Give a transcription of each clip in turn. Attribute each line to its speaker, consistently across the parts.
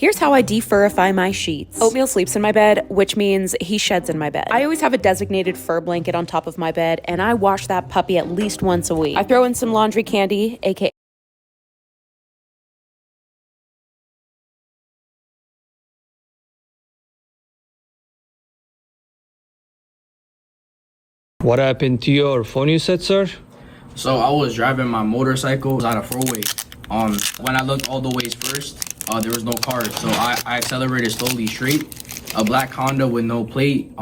Speaker 1: Here's how I defurify my sheets. Oatmeal sleeps in my bed, which means he sheds in my bed. I always have a designated fur blanket on top of my bed, and I wash that puppy at least once a week. I throw in some laundry candy, aka
Speaker 2: What happened to your phone, you said, sir?
Speaker 3: So I was driving my motorcycle on a four-way. When I looked all the ways first, there was no cars, so I accelerated slowly straight. A black Honda with no plate,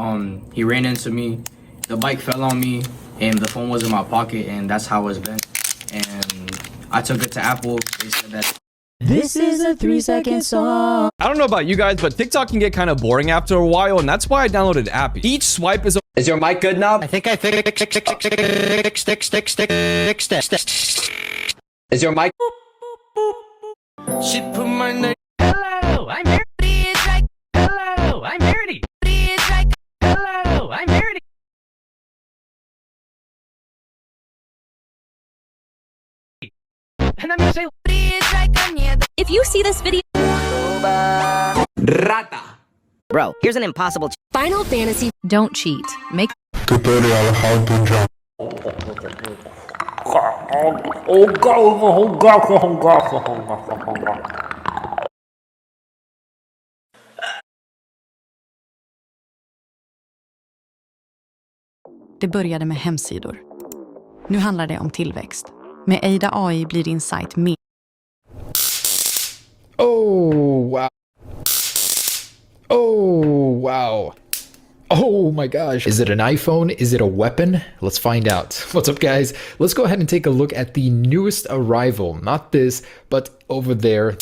Speaker 3: he ran into me. The bike fell on me, and the phone was in my pocket, and that's how it's been. And I took it to Apple. They said that.
Speaker 4: This is a 3-second song.
Speaker 2: I don't know about you guys, but TikTok can get kind of boring after a while, and that's why I downloaded Appy. Each swipe is a—
Speaker 5: Is your mic good now?
Speaker 4: I think I fixed.
Speaker 5: Is your mic?
Speaker 4: She put my name. Hello, I'm Verity. Hello, I'm Verity. Hello, I'm Verity. And I'm gonna say.
Speaker 6: If you see this video,
Speaker 5: Rata.
Speaker 7: Bro, here's an impossible
Speaker 6: Final Fantasy, don't cheat. Make
Speaker 8: Tutorial how to jump.
Speaker 9: Det började med hemsidor. Nu handlar det om tillväxt. Med Ada AI blir din sajt mer.
Speaker 10: Oh, wow. Oh, wow. Oh my gosh. Is it an iPhone? Is it a weapon? Let's find out. What's up, guys? Let's go ahead and take a look at the newest arrival. Not this, but over there.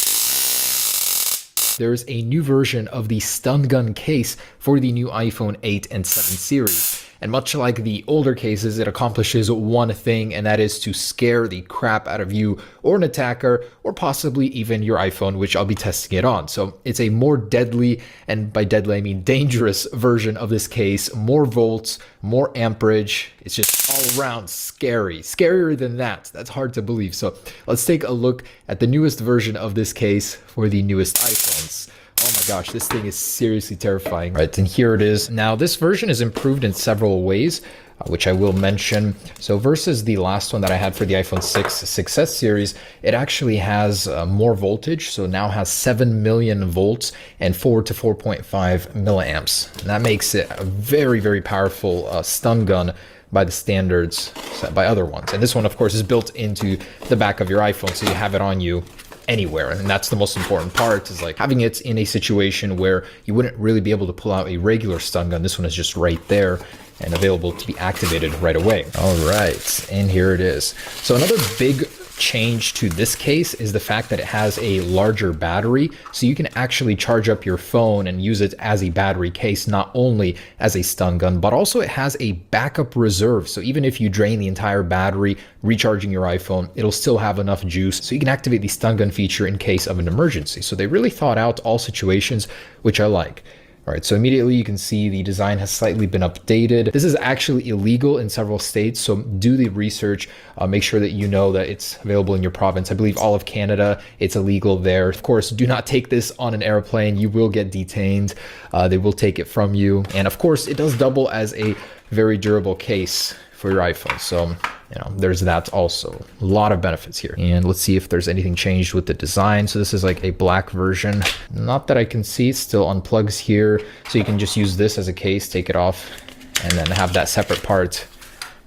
Speaker 10: There's a new version of the stun gun case for the new iPhone 8 and 7 series. And much like the older cases, it accomplishes one thing, and that is to scare the crap out of you or an attacker, or possibly even your iPhone, which I'll be testing it on. So it's a more deadly, and by deadly I mean dangerous, version of this case. More volts, more amperage. It's just all around scary. Scarier than that. That's hard to believe. So let's take a look at the newest version of this case for the newest iPhones. Oh my gosh, this thing is seriously terrifying. Right, and here it is. Now, this version is improved in several ways, which I will mention. So versus the last one that I had for the iPhone 6 6S series, it actually has more voltage. So now has 7 million volts and 4 to 4.5 milliamps. And that makes it a very, very powerful stun gun by the standards set by other ones. And this one, of course, is built into the back of your iPhone, so you have it on you anywhere. And that's the most important part, is like having it in a situation where you wouldn't really be able to pull out a regular stun gun. This one is just right there and available to be activated right away. All right, and here it is. So another big change to this case is the fact that it has a larger battery, so you can actually charge up your phone and use it as a battery case, not only as a stun gun, but also it has a backup reserve. So even if you drain the entire battery recharging your iPhone, it'll still have enough juice, so you can activate the stun gun feature in case of an emergency. So they really thought out all situations, which I like. All right, so immediately you can see the design has slightly been updated. This is actually illegal in several states, so do the research. Make sure that you know that it's available in your province. I believe all of Canada, it's illegal there. Of course, do not take this on an airplane. You will get detained. They will take it from you. And of course, it does double as a very durable case for your iPhone. So, you know, there's that also. A lot of benefits here. And let's see if there's anything changed with the design. So this is like a black version. Not that I can see, it still unplugs here. So you can just use this as a case, take it off, and then have that separate part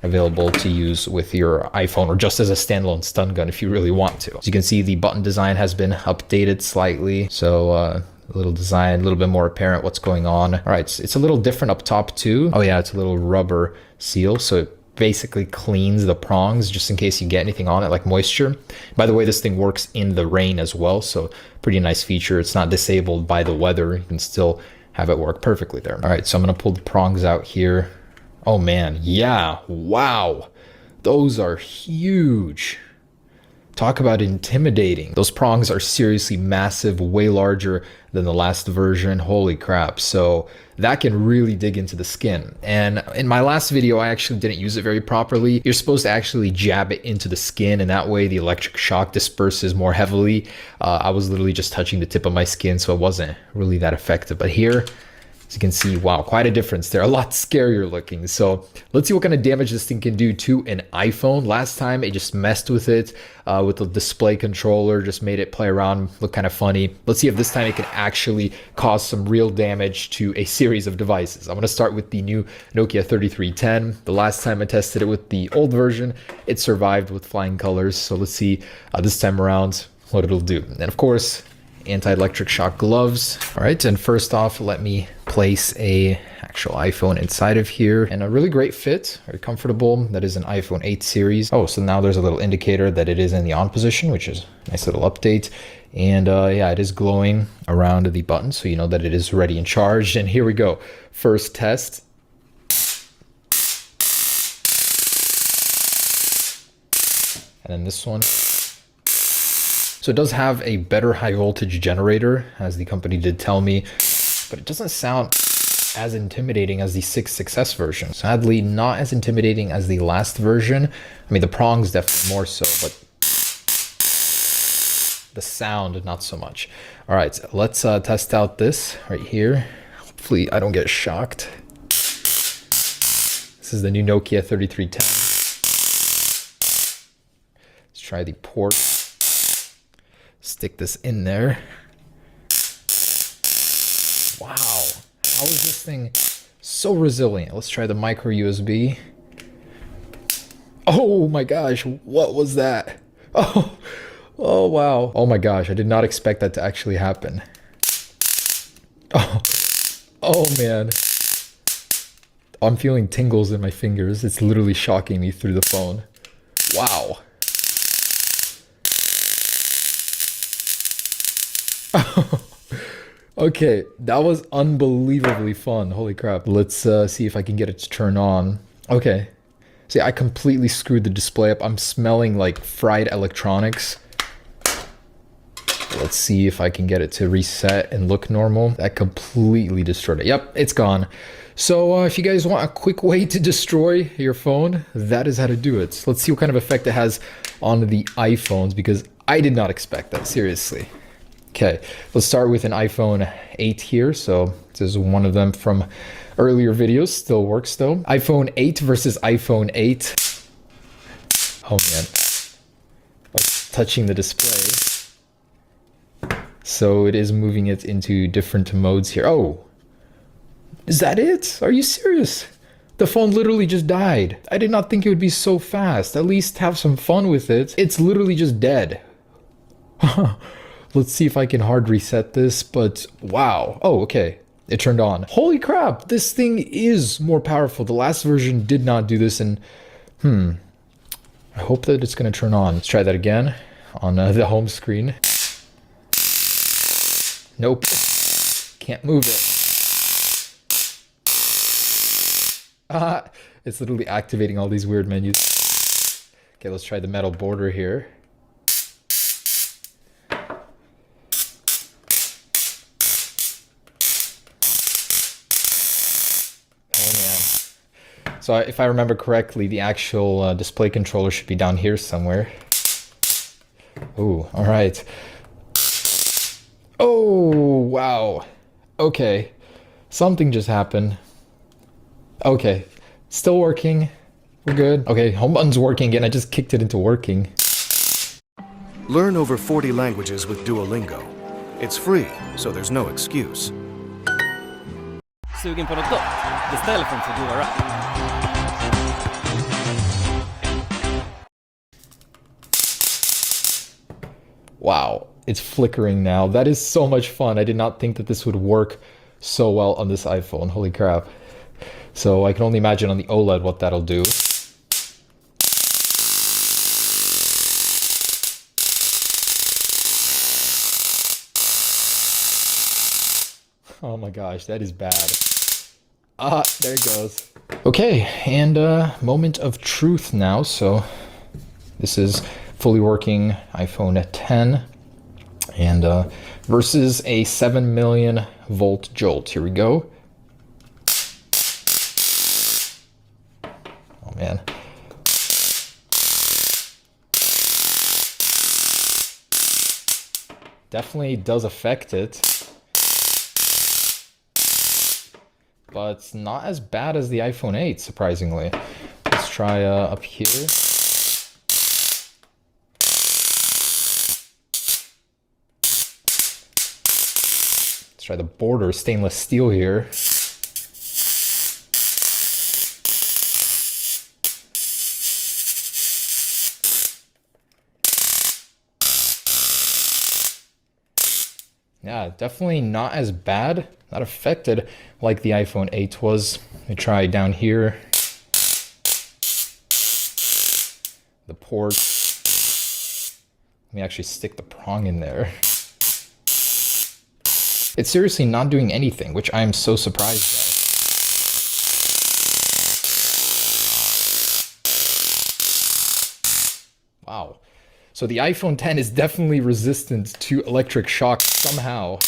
Speaker 10: available to use with your iPhone, or just as a standalone stun gun if you really want to. As you can see, the button design has been updated slightly. So, a little design, a little bit more apparent what's going on. All right, it's a little different up top too. Oh yeah, it's a little rubber seal. So it basically cleans the prongs just in case you get anything on it, like moisture. By the way, this thing works in the rain as well, so pretty nice feature. It's not disabled by the weather. You can still have it work perfectly there. All right, so I'm gonna pull the prongs out here. Oh man, yeah, wow. Those are huge. Talk about intimidating. Those prongs are seriously massive, way larger than the last version. Holy crap. So that can really dig into the skin. And in my last video, I actually didn't use it very properly. You're supposed to actually jab it into the skin, and that way the electric shock disperses more heavily. I was literally just touching the tip of my skin, so it wasn't really that effective. But here, as you can see, wow, quite a difference there. A lot scarier looking. So let's see what kind of damage this thing can do to an iPhone. Last time it just messed with it with the display controller, just made it play around, look kind of funny. Let's see if this time it can actually cause some real damage to a series of devices. I'm going to start with the new Nokia 3310. The last time I tested it with the old version, it survived with flying colors. So let's see this time around what it'll do. And of course, anti-electric shock gloves. All right, and first off, let me place a actual iPhone inside of here, and a really great fit, very comfortable. That is an iPhone 8 series. Oh, so now there's a little indicator that it is in the on position, which is a nice little update. And yeah, it is glowing around the button, so you know that it is ready and charged. And here we go, first test. And then this one. So it does have a better high voltage generator, as the company did tell me, but it doesn't sound as intimidating as the 6S version. Sadly, not as intimidating as the last version. I mean, the prongs definitely more so, but the sound, not so much. All right, so let's test out this right here. Hopefully I don't get shocked. This is the new Nokia 3310. Let's try the port. Stick this in there. Wow, how is this thing so resilient? Let's try the micro USB. Oh my gosh, what was that? Oh wow. Oh my gosh, I did not expect that to actually happen. Oh man. I'm feeling tingles in my fingers. It's literally shocking me through the phone. Wow. Okay, that was unbelievably fun. Holy crap. Let's see if I can get it to turn on. Okay. See, I completely screwed the display up. I'm smelling like fried electronics. Let's see if I can get it to reset and look normal. That completely destroyed it. Yep, it's gone. So if you guys want a quick way to destroy your phone, that is how to do it. So let's see what kind of effect it has on the iPhones, because I did not expect that, seriously. Okay, let's start with an iPhone 8 here. So this is one of them from earlier videos, still works though. iPhone 8 versus iPhone 8. Oh man, I was touching the display. So it is moving it into different modes here. Oh, is that it? Are you serious? The phone literally just died. I did not think it would be so fast. At least have some fun with it. It's literally just dead. Let's see if I can hard reset this, but wow. Oh, okay. It turned on. Holy crap, this thing is more powerful. The last version did not do this, and I hope that it's gonna turn on. Let's try that again on the home screen. Nope, can't move it. It's literally activating all these weird menus. Okay, let's try the metal border here. So if I remember correctly, the actual display controller should be down here somewhere. Ooh, all right. Oh, wow. Okay, something just happened. Okay, still working. We're good. Okay, home button's working again. I just kicked it into working.
Speaker 5: Learn over 40 languages with Duolingo. It's free, so there's no excuse.
Speaker 4: Sugen på något gott? Beställ från Foodora.
Speaker 10: Wow, it's flickering now. That is so much fun. I did not think that this would work so well on this iPhone. Holy crap. So I can only imagine on the OLED what that'll do. Oh my gosh, that is bad. There it goes. Okay, and moment of truth now. So this is fully working iPhone 10 and versus a 7 million volt Jolt. Here we go. Oh man. Definitely does affect it, but not as bad as the iPhone 8, surprisingly. Let's try up here. Let's try the border stainless steel here. Yeah, definitely not as bad, not affected like the iPhone 8 was. Let me try down here. The port. Let me actually stick the prong in there. It's seriously not doing anything, which I am so surprised by. Wow. So the iPhone 10 is definitely resistant to electric shock somehow.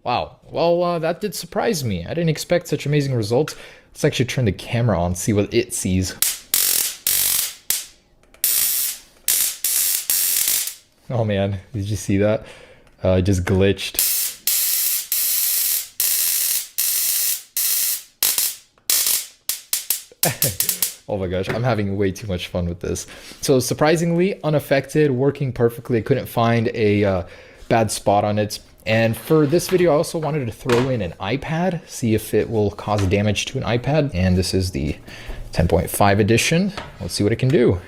Speaker 10: Wow, well, that did surprise me. I didn't expect such amazing results. Let's actually turn the camera on, see what it sees. Oh man, did you see that? It just glitched. Oh my gosh, I'm having way too much fun with this. So surprisingly unaffected, working perfectly. I couldn't find a bad spot on it. And for this video, I also wanted to throw in an iPad, see if it will cause damage to an iPad. And this is the 10.5 edition. Let's see what it can do.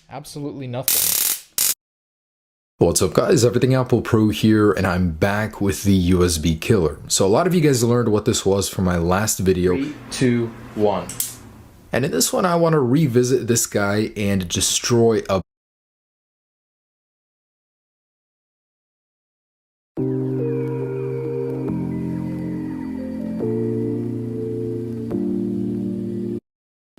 Speaker 10: Absolutely nothing.
Speaker 11: What's up guys, Everything Apple Pro here, and I'm back with the USB killer. So a lot of you guys learned what this was from my last video.
Speaker 10: 3, 2, 1.
Speaker 11: And in this one I want to revisit this guy and destroy a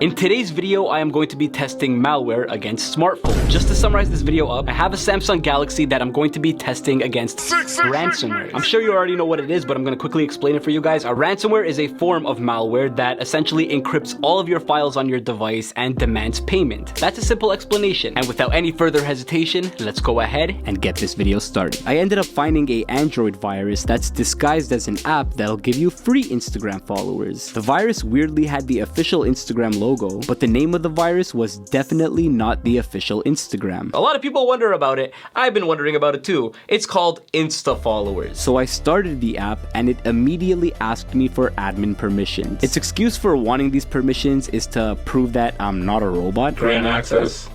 Speaker 4: In today's video, I am going to be testing malware against smartphones. Just to summarize this video up, I have a Samsung Galaxy that I'm going to be testing against ransomware. I'm sure you already know what it is, but I'm going to quickly explain it for you guys. A ransomware is a form of malware that essentially encrypts all of your files on your device and demands payment. That's a simple explanation. And without any further hesitation, let's go ahead and get this video started. I ended up finding an Android virus that's disguised as an app that'll give you free Instagram followers. The virus weirdly had the official Instagram logo, but the name of the virus was definitely not the official Instagram. A lot of people wonder about it. I've been wondering about it too. It's called Insta Followers. So I started the app and it immediately asked me for admin permissions. Its excuse for wanting these permissions is to prove that I'm not a robot.
Speaker 3: Grant access.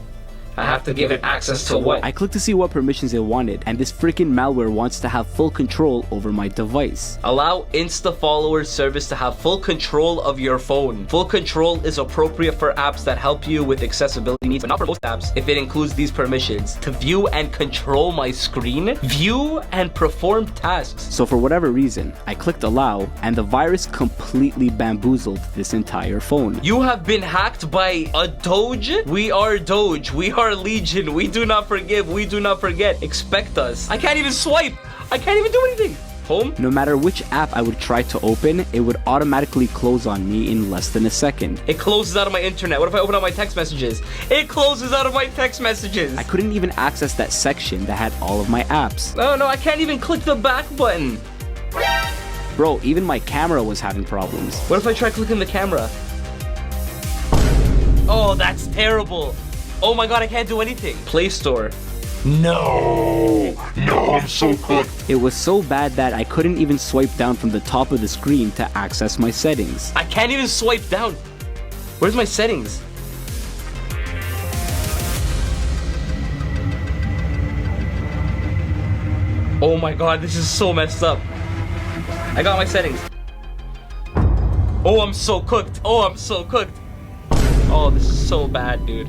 Speaker 3: I have to give it access to what?
Speaker 4: I clicked to see what permissions it wanted, and this freaking malware wants to have full control over my device. Allow Insta Followers service to have full control of your phone. Full control is appropriate for apps that help you with accessibility needs, but not for most apps if it includes these permissions. To view and control my screen, view and perform tasks. So for whatever reason, I clicked allow, and the virus completely bamboozled this entire phone. You have been hacked by a Doge? We are Doge. We are Legion. We do not forgive. We do not forget. Expect us. I can't even swipe. I can't even do anything. Home? No matter which app I would try to open, it would automatically close on me in less than a second. It closes out of my internet. What if I open up my text messages? It closes out of my text messages. I couldn't even access that section that had all of my apps. No, I can't even click the back button. Bro, even my camera was having problems. What if I try clicking the camera? Oh, that's terrible. Oh my god, I can't do anything. Play Store.
Speaker 8: No, I'm so cooked.
Speaker 4: It was so bad that I couldn't even swipe down from the top of the screen to access my settings. I can't even swipe down. Where's my settings? Oh my god, this is so messed up. I got my settings. Oh, I'm so cooked. Oh, I'm so cooked. Oh, this is so bad, dude.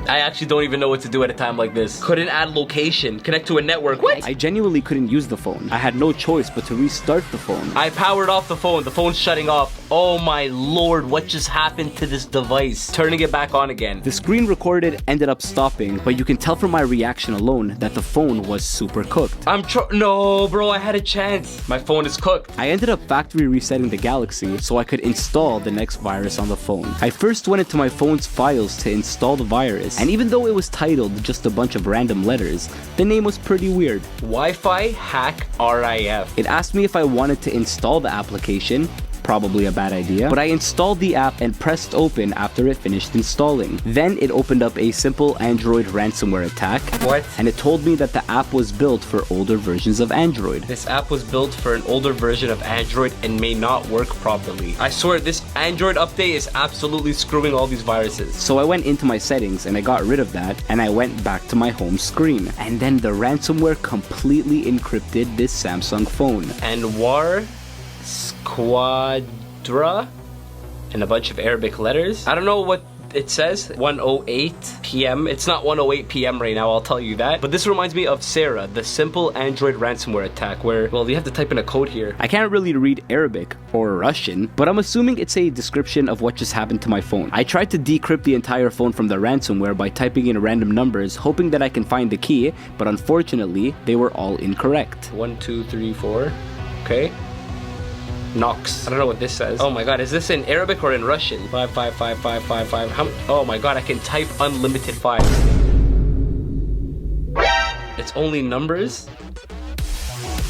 Speaker 4: I actually don't even know what to do at a time like this. Couldn't add location, connect to a network. What?
Speaker 12: I genuinely couldn't use the phone. I had no choice but to restart the phone.
Speaker 4: I powered off the phone. The phone's shutting off. Oh my lord, what just happened to this device? Turning it back on again.
Speaker 12: The screen recorded ended up stopping, but you can tell from my reaction alone that the phone was super cooked.
Speaker 4: No, bro, I had a chance. My phone is cooked.
Speaker 12: I ended up factory resetting the Galaxy so I could install the next virus on the phone. I first went into my phone's files to install the virus, and even though it was titled just a bunch of random letters, the name was pretty weird.
Speaker 4: Wi-Fi hack RIF.
Speaker 12: It asked me if I wanted to install the application. Probably a bad idea, but I installed the app and pressed open after it finished installing. Then it opened up a simple Android ransomware attack.
Speaker 4: What?
Speaker 12: And it told me that the app was built for older versions of Android.
Speaker 4: This app was built for an older version of Android and may not work properly. I swear this Android update is absolutely screwing all these viruses.
Speaker 12: So I went into my settings and I got rid of that, and I went back to my home screen. And then the ransomware completely encrypted this Samsung phone.
Speaker 4: Anwar Squadra and a bunch of Arabic letters. I don't know what it says. 1:08 p.m. It's not 1:08 p.m. right now, I'll tell you that. But this reminds me of Sarah, the simple Android ransomware attack where, well, you have to type in a code here.
Speaker 12: I can't really read Arabic or Russian, but I'm assuming it's a description of what just happened to my phone. I tried to decrypt the entire phone from the ransomware by typing in random numbers, hoping that I can find the key, but unfortunately, they were all incorrect.
Speaker 4: 1, 2, 3, 4. Okay. Nox. I don't know what this says. Oh my god, is this in Arabic or in Russian? 5555555. Oh my god, I can type unlimited 5. It's only numbers?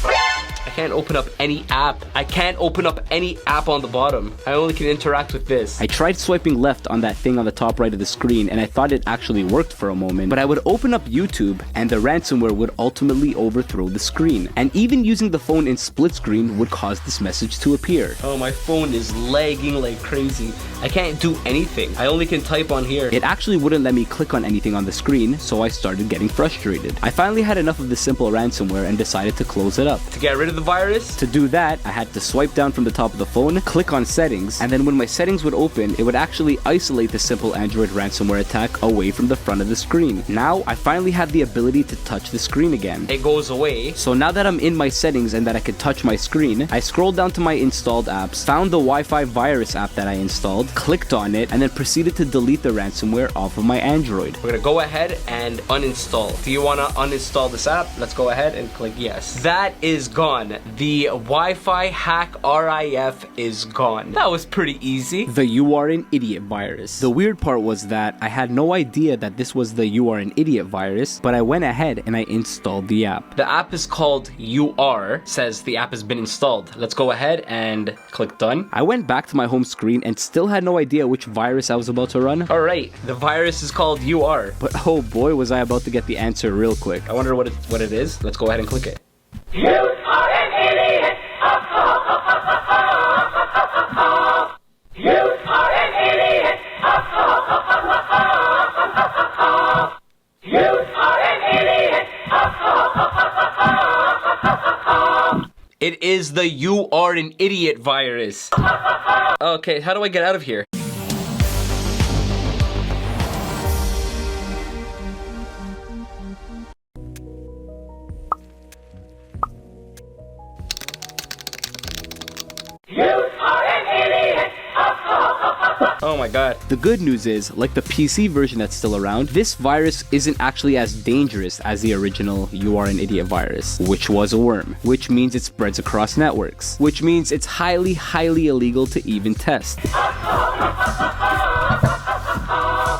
Speaker 4: I can't open up any app. I can't open up any app on the bottom. I only can interact with this.
Speaker 12: I tried swiping left on that thing on the top right of the screen, and I thought it actually worked for a moment, but I would open up YouTube and the ransomware would ultimately overthrow the screen. And even using the phone in split screen would cause this message to appear.
Speaker 4: Oh, my phone is lagging like crazy. I can't do anything. I only can type on here.
Speaker 12: It actually wouldn't let me click on anything on the screen, so I started getting frustrated. I finally had enough of this simple ransomware and decided to close it up.
Speaker 4: To get rid of the virus?
Speaker 12: To do that, I had to swipe down from the top of the phone, click on settings, and then when my settings would open, it would actually isolate the simple Android ransomware attack away from the front of the screen. Now, I finally had the ability to touch the screen again.
Speaker 4: It goes away.
Speaker 12: So now that I'm in my settings and that I can touch my screen, I scrolled down to my installed apps, found the Wi-Fi virus app that I installed, clicked on it, and then proceeded to delete the ransomware off of my Android.
Speaker 4: We're gonna go ahead and uninstall. Do you wanna uninstall this app? Let's go ahead and click yes. That is gone. The Wi-Fi hack RIF is gone. That was pretty easy.
Speaker 12: The You Are an Idiot virus. The weird part was that I had no idea that this was the You Are an Idiot virus, but I went ahead and I installed the app.
Speaker 4: The app is called You Are. Says the app has been installed. Let's go ahead and click done.
Speaker 12: I went back to my home screen and still had no idea which virus I was about to run.
Speaker 4: Alright, the virus is called You Are.
Speaker 12: But oh boy, was I about to get the answer real quick.
Speaker 4: I wonder what it is. Let's go ahead and click it.
Speaker 8: You are an idiot! You are an idiot! You are an idiot!
Speaker 4: It is the You Are an Idiot virus. Okay, how do I get out of here? Oh my god.
Speaker 12: The good news is, like the PC version that's still around, this virus isn't actually as dangerous as the original You Are an Idiot virus, which was a worm, which means it spreads across networks, which means it's highly illegal to even test.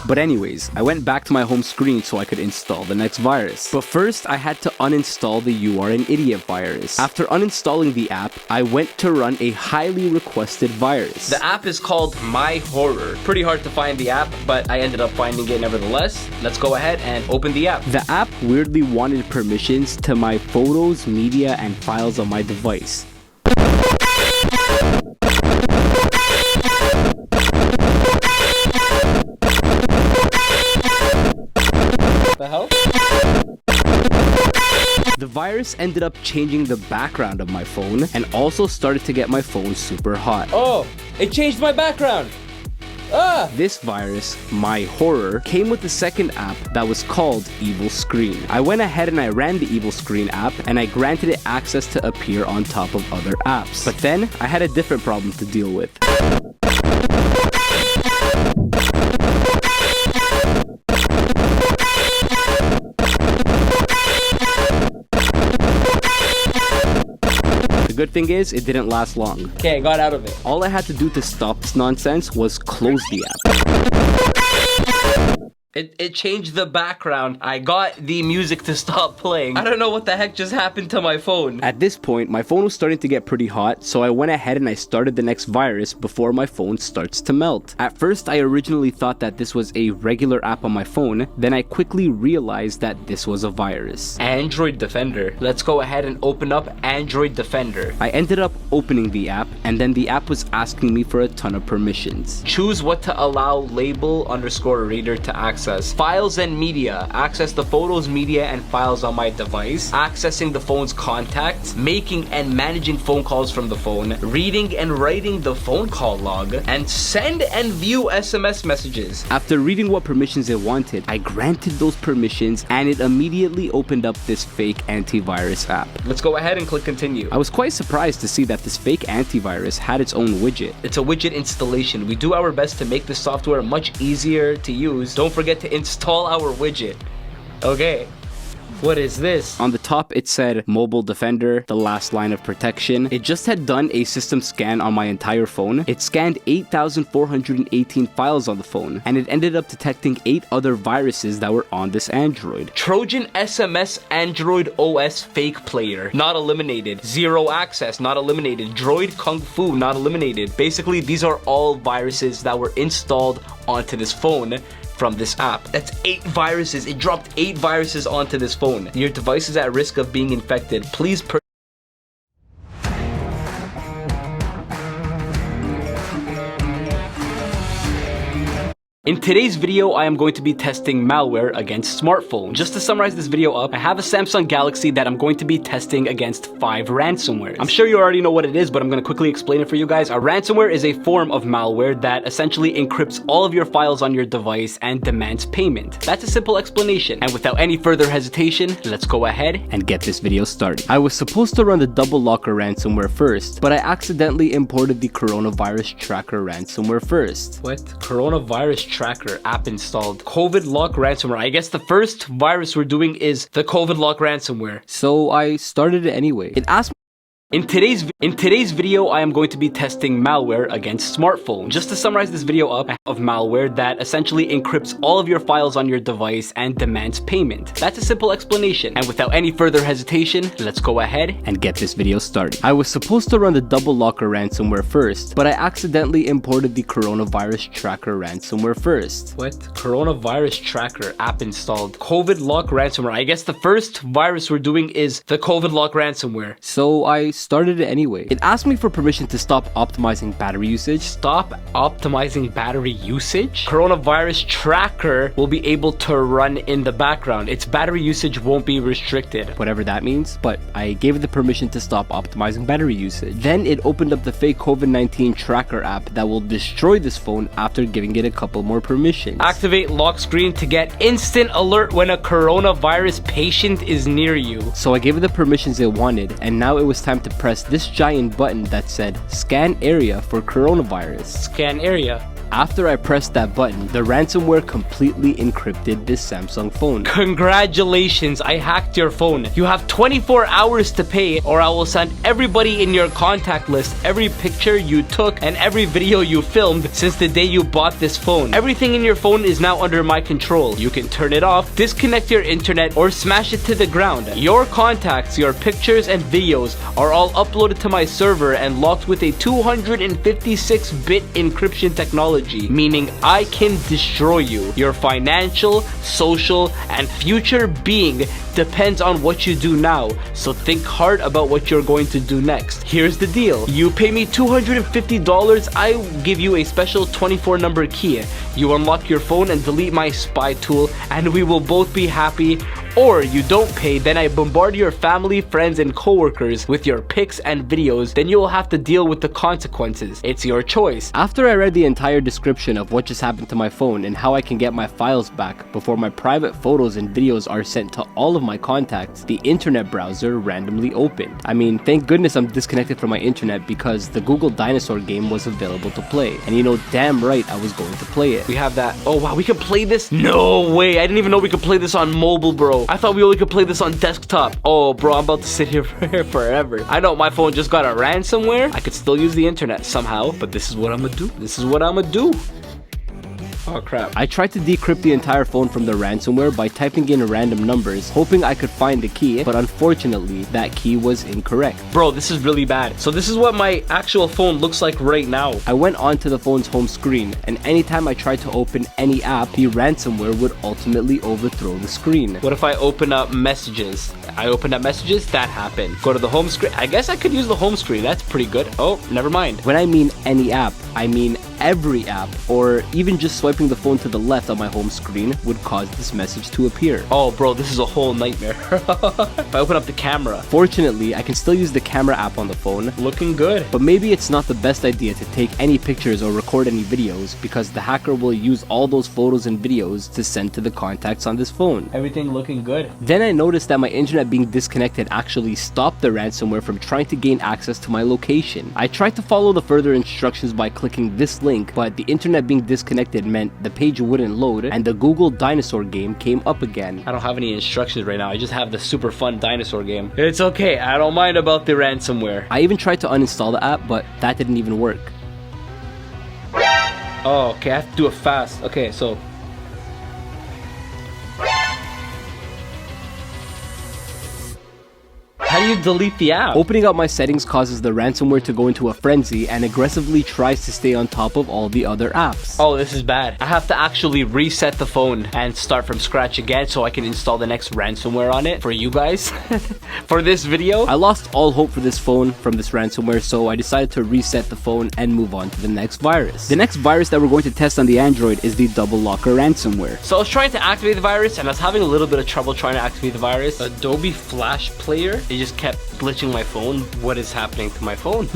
Speaker 12: But anyways, I went back to my home screen so I could install the next virus. But first, I had to uninstall the You Are an Idiot virus. After uninstalling the app, I went to run a highly requested virus.
Speaker 4: The app is called My Horror. Pretty hard to find the app, but I ended up finding it nevertheless. Let's go ahead and open the app.
Speaker 12: The app weirdly wanted permissions to my photos, media, and files on my device.
Speaker 4: The hell?
Speaker 12: The virus ended up changing the background of my phone and also started to get my phone super hot.
Speaker 4: Oh, it changed my background.
Speaker 12: This virus, my horror, came with the second app that was called Evil Screen. I went ahead and I ran the Evil Screen app and I granted it access to appear on top of other apps. But then I had a different problem to deal with. The good thing is, it didn't last long. Okay, I got out of it. All I had to do to stop this nonsense was close the app. It changed the background. I got the music to stop playing. I don't know what the heck just happened to my phone. At this point, my phone was starting to get pretty hot, so I went ahead and I started the next virus before my phone starts to melt. At first, I originally thought that this was a regular app on my phone, then I quickly realized that this was a virus. Android Defender. Let's go ahead and open up Android Defender. I ended up opening the app, and then the app was asking me for a ton of permissions. Choose what to allow label_reader to access. Files and media. Access the photos, media, and files on my device. Accessing the phone's contacts. Making and managing phone calls from the phone. Reading and writing the phone call log. And send and view SMS messages. After reading what permissions it wanted, I granted those permissions and it immediately opened up this fake antivirus app. Let's go ahead and click continue. I was quite surprised to see that this fake antivirus had its own widget. It's a widget installation. We do our best to make the software much easier to use. Don't forget to install our widget. Okay. What is this? On the top, it said Mobile Defender, the last line of protection. It just had done a system scan on my entire phone. It scanned 8,418 files on the phone, and it ended up detecting 8 other viruses that were on this Android. Trojan SMS Android OS fake player, not eliminated. Zero access, not eliminated. Droid Kung Fu, not eliminated. Basically, these are all viruses that were installed onto this phone from this app. That's 8 viruses. It dropped 8 viruses onto this phone. Your device is at risk of being infected. Please In today's video, I am going to be testing malware against smartphones. Just to summarize this video up, I have a Samsung Galaxy that I'm going to be testing against 5 ransomwares. I'm sure you already know what it is, but I'm going to quickly explain it for you guys. A ransomware is a form of malware that essentially encrypts all of your files on your device and demands payment. That's a simple explanation. And without any further hesitation, let's go ahead and get this video started. I was supposed to run the Double Locker ransomware first, but I accidentally imported the Coronavirus Tracker ransomware first. What? Coronavirus Tracker app installed. COVID lock ransomware. I guess the first virus we're doing is the COVID lock ransomware. So I started it anyway. It asked me In today's video, I am going to be testing malware against smartphones. Just to summarize this video up, of malware that essentially encrypts all of your files on your device and demands payment. That's a simple explanation. And without any further hesitation, let's go ahead and get this video started. I was supposed to run the Double Locker ransomware first, but I accidentally imported the Coronavirus Tracker ransomware first. What? Coronavirus Tracker app installed. COVID lock ransomware. I guess the first virus we're doing is the COVID lock ransomware. So I started it anyway. It asked me for permission to stop optimizing battery usage. Stop optimizing battery usage? Coronavirus Tracker will be able to run in the background. Its battery usage won't be restricted. Whatever that means, but I gave it the permission to stop optimizing battery usage. Then it opened up the fake COVID-19 tracker app that will destroy this phone after giving it a couple more permissions. Activate lock screen to get instant alert when a coronavirus patient is near you. So I gave it the permissions it wanted, and now it was time to press this giant button that said scan area for coronavirus. Scan area. After I pressed that button, the ransomware completely encrypted this Samsung phone. Congratulations, I hacked your phone. You have 24 hours to pay, or I will send everybody in your contact list every picture you took and every video you filmed since the day you bought this phone. Everything in your phone is now under my control. You can turn it off, disconnect your internet, or smash it to the ground. Your contacts, your pictures, and videos are all uploaded to my server and locked with a 256-bit encryption technology. Meaning I can destroy you. Your financial, social, and future being depends on what you do now, so think hard about what you're going to do next. Here's the deal. You pay me $250, I give you a special 24-number key. You unlock your phone and delete my spy tool, and we will both be happy or you don't pay, then I bombard your family, friends, and coworkers with your pics and videos, then you will have to deal with the consequences. It's your choice. After I read the entire description of what just happened to my phone and how I can get my files back before my private photos and videos are sent to all of my contacts, the internet browser randomly opened. I mean, thank goodness I'm disconnected from my internet because the Google Dinosaur game was available to play. And you know damn right I was going to play it. We have that. Oh wow, we can play this? No way, I didn't even know we could play this on mobile, bro. I thought we only could play this on desktop. Oh bro, I'm about to sit here forever. I know my phone just got a ransomware. I could still use the internet somehow, but this is what I'm gonna do. This is what I'm gonna do. Oh crap. I tried to decrypt the entire phone from the ransomware by typing in random numbers, hoping I could find the key, but unfortunately, that key was incorrect. Bro, this is really bad. So this is what my actual phone looks like right now. I went onto the phone's home screen, and anytime I tried to open any app, the ransomware would ultimately overthrow the screen. What if I open up messages? I opened up messages, that happened. Go to the home screen. I guess I could use the home screen. That's pretty good. Oh, never mind. When I mean any app, I mean every app, or even just swiping the phone to the left on my home screen would cause this message to appear. Oh bro, this is a whole nightmare. If I open up the camera, fortunately I can still use the camera app on the phone. Looking good. But maybe it's not the best idea to take any pictures or record any videos because the hacker will use all those photos and videos to send to the contacts on this phone. Everything looking good. Then I noticed that my internet being disconnected actually stopped the ransomware from trying to gain access to my location. I tried to follow the further instructions by clicking this link, but the internet being disconnected meant the page wouldn't load and the Google Dinosaur game came up again. I don't have any instructions right now. I just have the super fun dinosaur game. It's okay. I don't mind about the ransomware. I even tried to uninstall the app, but that didn't even work. Oh, okay. I have to do it fast. Okay, so how do you delete the app? Opening up my settings causes the ransomware to go into a frenzy and aggressively tries to stay on top of all the other apps. Oh, this is bad. I have to actually reset the phone and start from scratch again so I can install the next ransomware on it for you guys. For this video, I lost all hope for this phone from this ransomware, so I decided to reset the phone and move on to the next virus. The next virus that we're going to test on the Android is the double locker ransomware. So I was trying to activate the virus and I was having a little bit of trouble trying to activate the virus. Adobe Flash Player, it just kept glitching my phone. What is happening to my phone?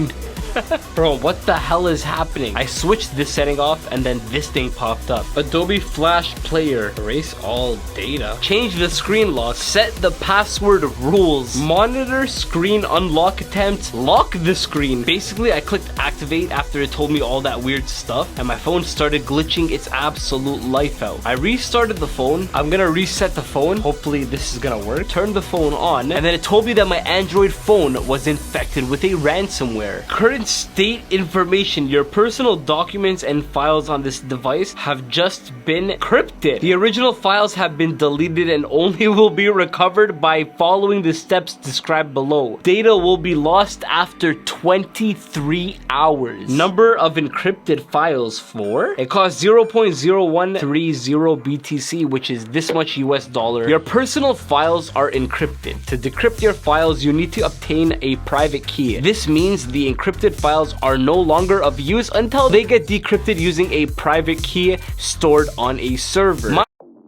Speaker 12: Bro, what the hell is happening? I switched this setting off and then this thing popped up. Adobe Flash Player. Erase all data. Change the screen lock. Set the password rules. Monitor screen unlock attempt. Lock the screen. Basically, I clicked activate after it told me all that weird stuff and my phone started glitching its absolute life out. I restarted the phone. I'm gonna reset the phone. Hopefully this is gonna work. Turn the phone on and then it told me that my Android phone was infected with a ransomware. Current state information: your personal documents and files on this device have just been encrypted. The original files have been deleted and only will be recovered by following the steps described below. Data will be lost after 23 hours. Number of encrypted files: 4. It costs 0.0130 BTC, which is this much US dollar. Your personal files are encrypted. To decrypt your files, you need to obtain a private key. This means the encrypted files are no longer of use until they get decrypted using a private key stored on a server.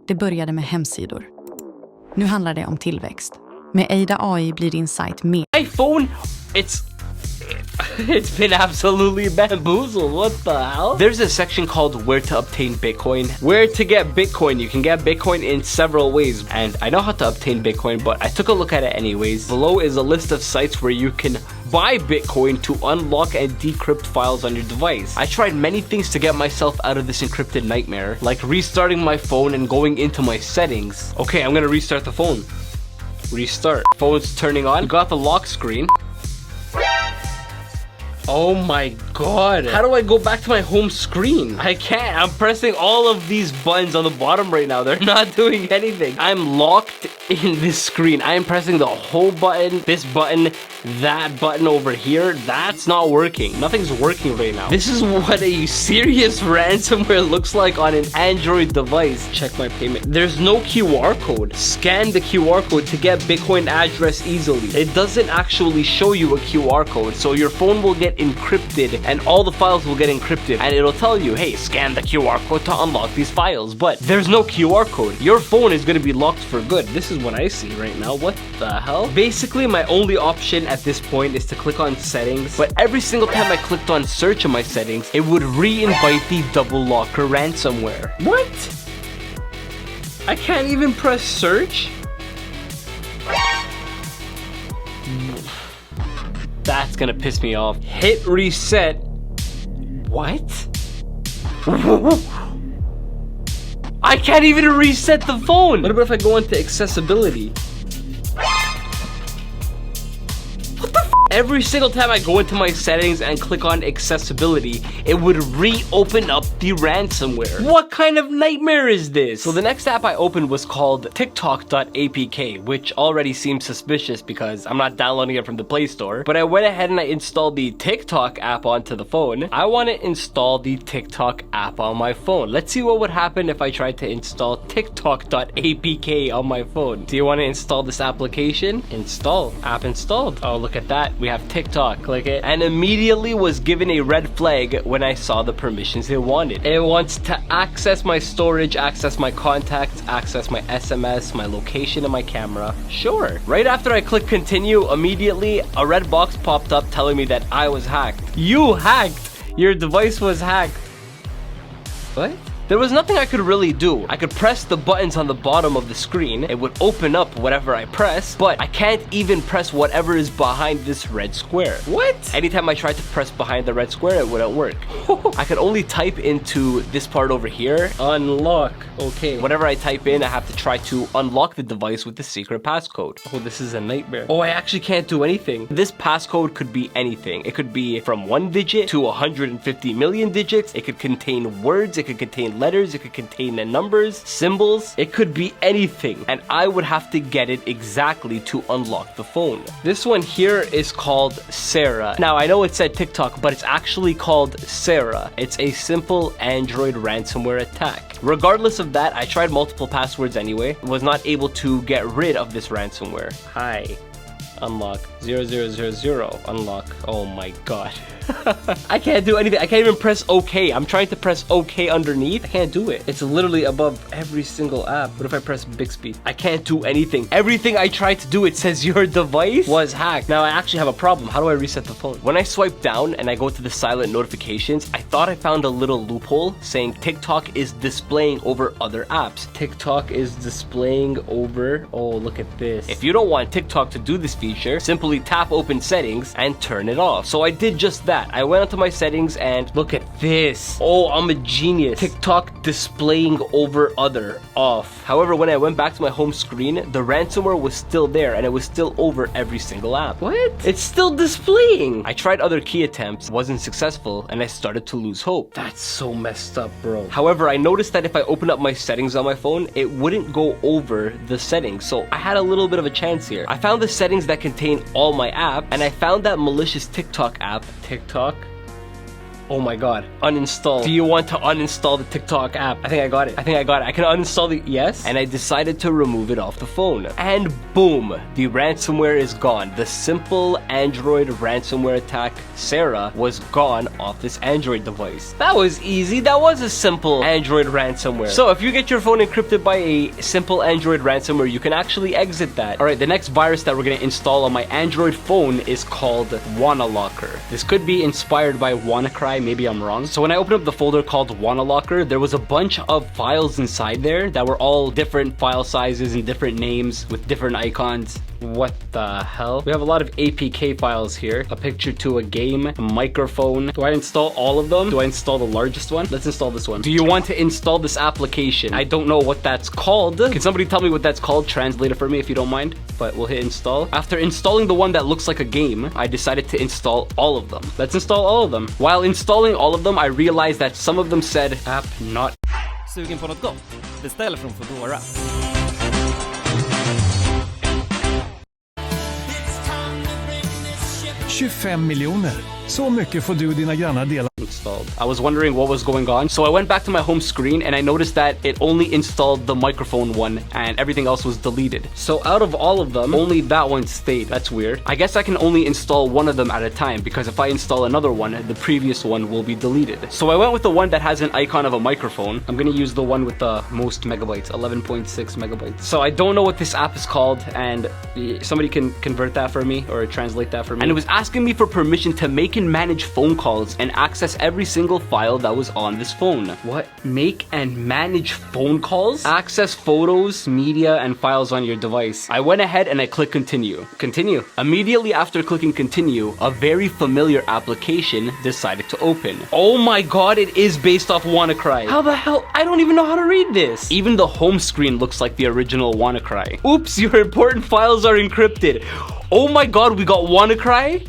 Speaker 9: Det började med hemsidor. Nu handlar det om tillväxt. Med Ada AI blir din sajt mer.
Speaker 12: My phone, it's been absolutely bamboozled. What the hell? There's a section called where to obtain Bitcoin. Where to get Bitcoin. You can get Bitcoin in several ways, and I know how to obtain Bitcoin, but I took a look at it anyways. Below is a list of sites where you can buy Bitcoin to unlock and decrypt files on your device. I tried many things to get myself out of this encrypted nightmare, like restarting my phone and going into my settings. Okay, I'm gonna restart the phone. Restart. Phone's turning on. Got the lock screen. Oh my god. How do I go back to my home screen? I can't. I'm pressing all of these buttons on the bottom right now. They're not doing anything. I'm locked in this screen. I am pressing the whole button, this button, that button over here. That's not working. Nothing's working right now. This is what a serious ransomware looks like on an Android device. Check my payment. There's no QR code. Scan the QR code to get Bitcoin address easily. It doesn't actually show you a QR code, so your phone will get encrypted
Speaker 4: and all the files will get encrypted, and it'll tell you, hey, scan the QR code to unlock these files, but there's no QR code. Your phone is gonna be locked for good. This is what I see right now. What the hell? Basically, my only option at this point is to click on settings, but every single time I clicked on search in my settings, it would re-invite the double locker ransomware. What? I can't even press search? That's gonna piss me off. Hit reset. What? I can't even reset the phone. What about if I go into accessibility? What the f? Every single time I go into my settings and click on accessibility, it would reopen up the ransomware. What kind of nightmare is this? So the next app I opened was called TikTok.apk, which already seems suspicious because I'm not downloading it from the Play Store. But I went ahead and I installed the TikTok app onto the phone. I want to install the TikTok app on my phone. Let's see what would happen if I tried to install TikTok.apk on my phone. Do you want to install this application? Install. App installed. Oh, look at that. We have TikTok. Click it. And immediately was given a red flag when I saw the permissions it wanted. It wants to access my storage, access my contacts, access my SMS, my location, and my camera. Sure. Right after I click continue, immediately a red box popped up telling me that I was hacked. You hacked! Your device was hacked. What? There was nothing I could really do. I could press the buttons on the bottom of the screen. It would open up whatever I press, but I can't even press whatever is behind this red square. What? Anytime I tried to press behind the red square, it wouldn't work. I could only type into this part over here. Unlock. Okay. Whatever I type in, I have to try to unlock the device with the secret passcode. Oh, this is a nightmare. Oh, I actually can't do anything. This passcode could be anything. It could be from 1 digit to 150 million digits. It could contain words. It could contain letters, it could contain the numbers, symbols, it could be anything, and I would have to get it exactly to unlock the phone. This one here is called Sarah. Now I know it said TikTok, but it's actually called Sarah. It's a simple Android ransomware attack. Regardless of that, I tried multiple passwords anyway, was not able to get rid of this ransomware. Hi. Unlock 0000 unlock. Oh my god. I can't do anything. I can't even press OK. I'm trying to press OK underneath. I can't do it. It's literally above every single app. What if I press Bixby? I can't do anything. Everything I tried to do, it says your device was hacked. Now I actually have a problem. How do I reset the phone? When I swipe down and I go to the silent notifications, I thought I found a little loophole saying TikTok is displaying over other apps. TikTok is displaying over. Oh, look at this. If you don't want TikTok to do this feature, simply tap open settings and turn it off. So I did just that. I went onto my settings and look at this. Oh, I'm a genius. TikTok displaying over other off. However, when I went back to my home screen, the ransomware was still there and it was still over every single app. What? It's still displaying. I tried other key attempts, wasn't successful, and I started to lose hope. That's so messed up, bro. However, I noticed that if I opened up my settings on my phone, it wouldn't go over the settings. So I had a little bit of a chance here. I found the settings that contain all my apps, and I found that malicious TikTok app. TikTok? Oh my god. Uninstall. Do you want to uninstall the TikTok app? I think I got it. I can uninstall the... Yes. And I decided to remove it off the phone. And boom. The ransomware is gone. The simple Android ransomware attack, Sarah, was gone off this Android device. That was easy. That was a simple Android ransomware. So if you get your phone encrypted by a simple Android ransomware, you can actually exit that. Alright, the next virus that we're going to install on my Android phone is called WannaLocker. This could be inspired by WannaCry. Maybe I'm wrong. So when I opened up the folder called WannaLocker, there was a bunch of files inside there that were all different file sizes and different names with different icons. What the hell? We have a lot of APK files here. A picture to a game, a microphone. Do I install all of them? Do I install the largest one? Let's install this one. Do you want to install this application? I don't know what that's called. Can somebody tell me what that's called? Translate it for me if you don't mind. But we'll hit install. After installing the one that looks like a game, I decided to install all of them. Let's install all of them. While installing all of them, I realized that some of them said app not.
Speaker 13: Sugen på något gott? Beställ från Foodora.
Speaker 14: 25 miljoner. Så mycket får du och dina grannar dela.
Speaker 12: installed. I was wondering what was going on, so I went back to my home screen and I noticed that it only installed the microphone one and everything else was deleted. So out of all of them, only that one stayed. That's weird. I guess I can only install one of them at a time, because if I install another one, the previous one will be deleted. So I went with the one that has an icon of a microphone. I'm gonna use the one with the most megabytes, 11.6 megabytes. So I don't know what this app is called, and somebody can convert that for me or translate that for me. And it was asking me for permission to make and manage phone calls and access every single file that was on this phone. What? Make and manage phone calls? Access photos, media, and files on your device. I went ahead and I clicked continue. Continue. Immediately after clicking continue, a very familiar application decided to open. Oh my god, it is based off WannaCry. How the hell? I don't even know how to read this. Even the home screen looks like the original WannaCry. Oops, your important files are encrypted. Oh my god, we got WannaCry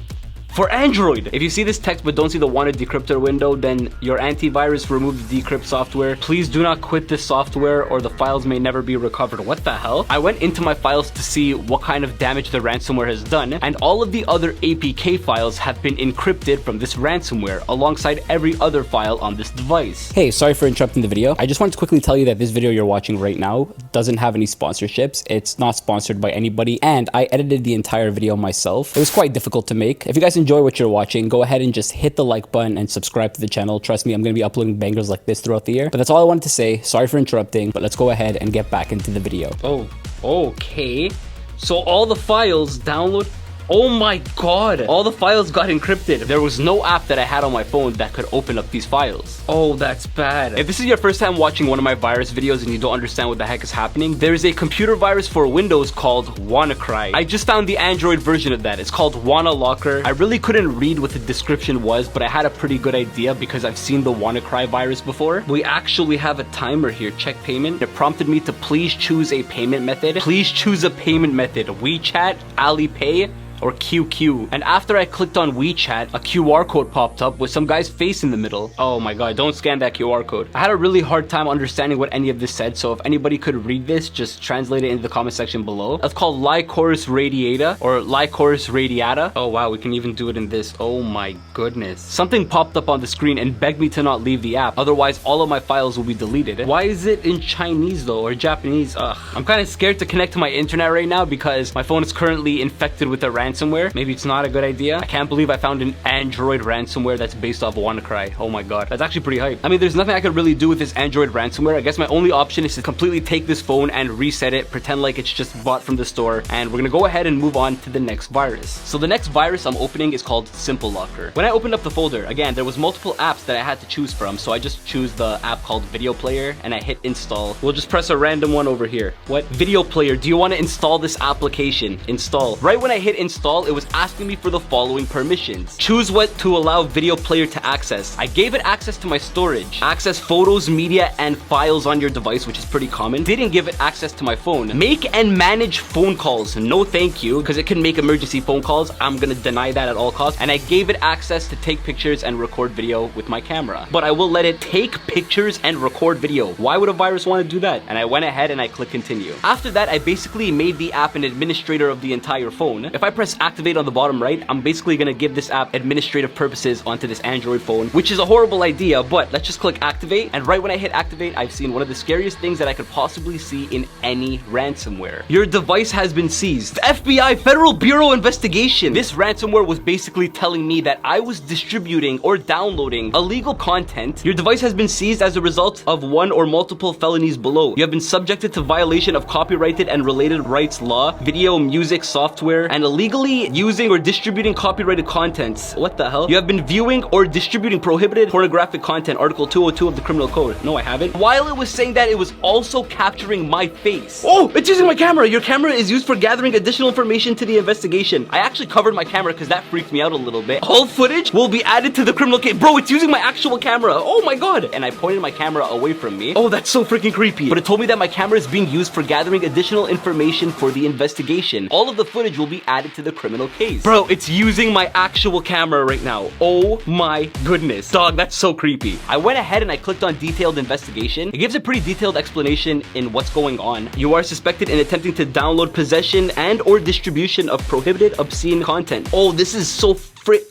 Speaker 12: for Android. If you see this text but don't see the wanted decryptor window, then your antivirus removed the decrypt software. Please do not quit this software or the files may never be recovered. What the hell? I went into my files to see what kind of damage the ransomware has done, and all of the other APK files have been encrypted from this ransomware alongside every other file on this device. Hey, sorry for interrupting the video. I just wanted to quickly tell you that this video you're watching right now doesn't have any sponsorships. It's not sponsored by anybody, and I edited the entire video myself. It was quite difficult to make. If you guys enjoy what you're watching, go ahead and just hit the like button and subscribe to the channel. Trust me, I'm going to be uploading bangers like this throughout the year. But that's all I wanted to say. Sorry for interrupting, but let's go ahead and get back into the video. Oh, okay. So all the files download. Oh my god, all the files got encrypted. There was no app that I had on my phone that could open up these files. Oh, that's bad. If this is your first time watching one of my virus videos and you don't understand what the heck is happening, there's a computer virus for Windows called WannaCry. I just found the Android version of that. It's called WannaLocker. I really couldn't read what the description was, but I had a pretty good idea because I've seen the WannaCry virus before. We actually have a timer here. Check payment. It prompted me to please choose a payment method. Please choose a payment method. WeChat, Alipay, or QQ. And after I clicked on WeChat, a QR code popped up with some guy's face in the middle. Oh my god, don't scan that QR code. I had a really hard time understanding what any of this said, so if anybody could read this, just translate it into the comment section below. It's called Lycoris radiata or Lycoris radiata. Oh wow, we can even do it in this. Oh my goodness. Something popped up on the screen and begged me to not leave the app, otherwise all of my files will be deleted. Why is it in Chinese though, or Japanese? Ugh. I'm kind of scared to connect to my internet right now because my phone is currently infected with a ransomware. Maybe it's not a good idea. I can't believe I found an Android ransomware that's based off WannaCry. Oh my god, that's actually pretty hype. I mean, there's nothing I could really do with this Android ransomware. I guess my only option is to completely take this phone and reset it, pretend like it's just bought from the store, and we're gonna go ahead and move on to the next virus. So the next virus I'm opening is called Simple Locker. When I opened up the folder, again, there was multiple apps that I had to choose from, so I just choose the app called Video Player and I hit install. We'll just press a random one over here. What? Video Player, do you want to install this application? Install. Right when I hit install, it was asking me for the following permissions. Choose what to allow Video Player to access. I gave it access to my storage. Access photos, media, and files on your device, which is pretty common. Didn't give it access to my phone. Make and manage phone calls. No thank you, because it can make emergency phone calls. I'm gonna deny that at all costs. And I gave it access to take pictures and record video with my camera. But I will let it take pictures and record video. Why would a virus want to do that? And I went ahead and I clicked continue. After that, I basically made the app an administrator of the entire phone. If I press activate on the bottom right, I'm basically gonna give this app administrative purposes onto this Android phone, which is a horrible idea, but let's just click activate. And right when I hit activate, I've seen one of the scariest things that I could possibly see in any ransomware. Your device has been seized. The FBI, Federal Bureau Investigation. This ransomware was basically telling me that I was distributing or downloading illegal content. Your device has been seized as a result of one or multiple felonies below. You have been subjected to violation of copyrighted and related rights law, video, music, software, and illegally using or distributing copyrighted contents. What the hell? You have been viewing or distributing prohibited pornographic content, Article 202 of the Criminal Code. No, I haven't. While it was saying that, it was also capturing my face. Oh, it's using my camera. Your camera is used for gathering additional information to the investigation. I actually covered my camera because that freaked me out a little bit. All footage will be added to the criminal case. Bro, it's using my actual camera. Oh my god. And I pointed my camera away from me. Oh, that's so freaking creepy. But it told me that my camera is being used for gathering additional information for the investigation. All of the footage will be added to the criminal case. Bro, it's using my actual camera right now. Oh my goodness. Dog, that's so creepy. I went ahead and I clicked on detailed investigation. It gives a pretty detailed explanation in what's going on. You are suspected in attempting to download, possession, and or distribution of prohibited obscene content. Oh, this is so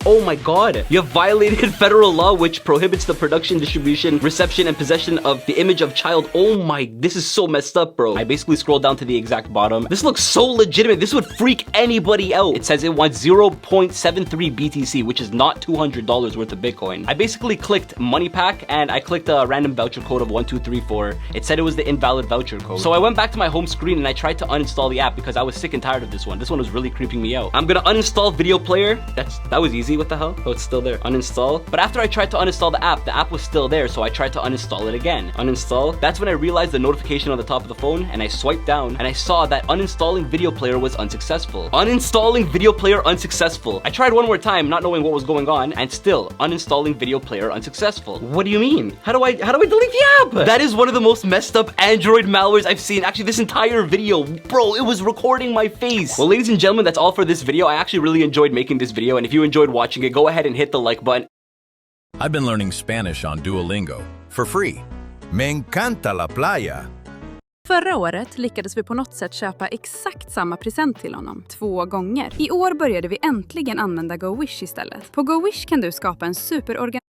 Speaker 12: Oh my god. You have violated federal law which prohibits the production, distribution, reception, and possession of the image of child. Oh my, this is so messed up, bro. I basically scrolled down to the exact bottom. This looks so legitimate. This would freak anybody out. It says it wants 0.73 BTC, which is not $200 worth of Bitcoin. I basically clicked money pack and I clicked a random voucher code of 1234. It said it was the invalid voucher code. So I went back to my home screen and I tried to uninstall the app because I was sick and tired of this one. This one was really creeping me out. I'm gonna uninstall video player. That was easy. What the hell? Oh, it's still there. Uninstall. But after I tried to uninstall the app was still there. So I tried to uninstall it again. Uninstall. That's when I realized the notification on the top of the phone and I swiped down and I saw that uninstalling video player was unsuccessful. Uninstalling video player unsuccessful. I tried one more time, not knowing what was going on, and still uninstalling video player unsuccessful. What do you mean? How do I delete the app? That is one of the most messed up Android malwares I've seen. Actually, this entire video, bro, it was recording my face. Well, ladies and gentlemen, that's all for this video. I actually really enjoyed making this video, and if you enjoyed watching it, go ahead and hit the like button.
Speaker 14: I've been learning Spanish on Duolingo for free. Me encanta la playa.
Speaker 15: Förra året lyckades vi på något sätt köpa exakt samma present till honom 2 gånger. I år började vi äntligen använda GoWish istället. På GoWish kan du skapa en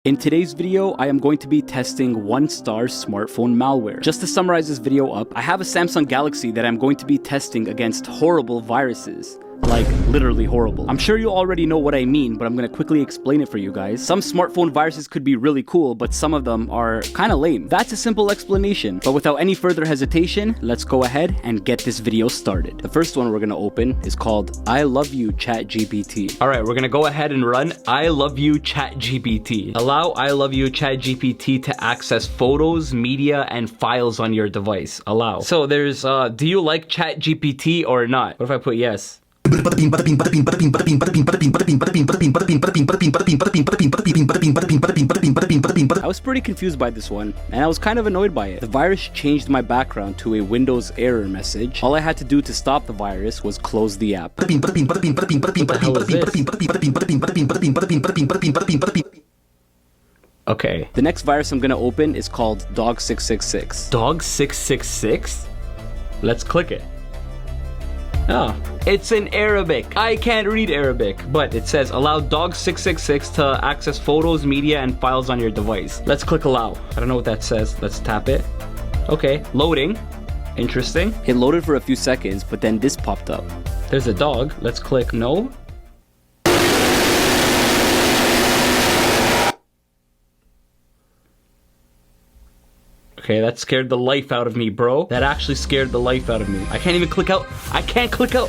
Speaker 12: In today's video, I am going to be testing 1-star smartphone malware. Just to summarize this video up, I have a Samsung Galaxy that I'm going to be testing against horrible viruses. Like, literally horrible. I'm sure you already know what I mean, but I'm gonna quickly explain it for you guys. Some smartphone viruses could be really cool, but some of them are kinda lame. That's a simple explanation. But without any further hesitation, let's go ahead and get this video started. The first one we're gonna open is called I Love You ChatGPT. Alright, we're gonna go ahead and run I Love You ChatGPT. Allow I Love You ChatGPT to access photos, media, and files on your device. Allow. So there's, do you like ChatGPT or not? What if I put yes?
Speaker 16: I
Speaker 12: was pretty confused by this one, and I was kind of annoyed by it. The virus changed my background to a Windows error message. All I had to do to stop the virus was close the app. What the hell is this? Okay. The next virus I'm gonna open is called Dog666. Dog666? Let's click it. Oh, it's in Arabic. I can't read Arabic, but it says allow Dog666 to access photos, media, and files on your device. Let's click allow. I don't know what that says. Let's tap it. Okay, loading. Interesting. It loaded for a few seconds, but then this popped up. There's a dog. Let's click no. Okay, that scared the life out of me, bro. That actually scared the life out of me. I can't even click out. I can't click out.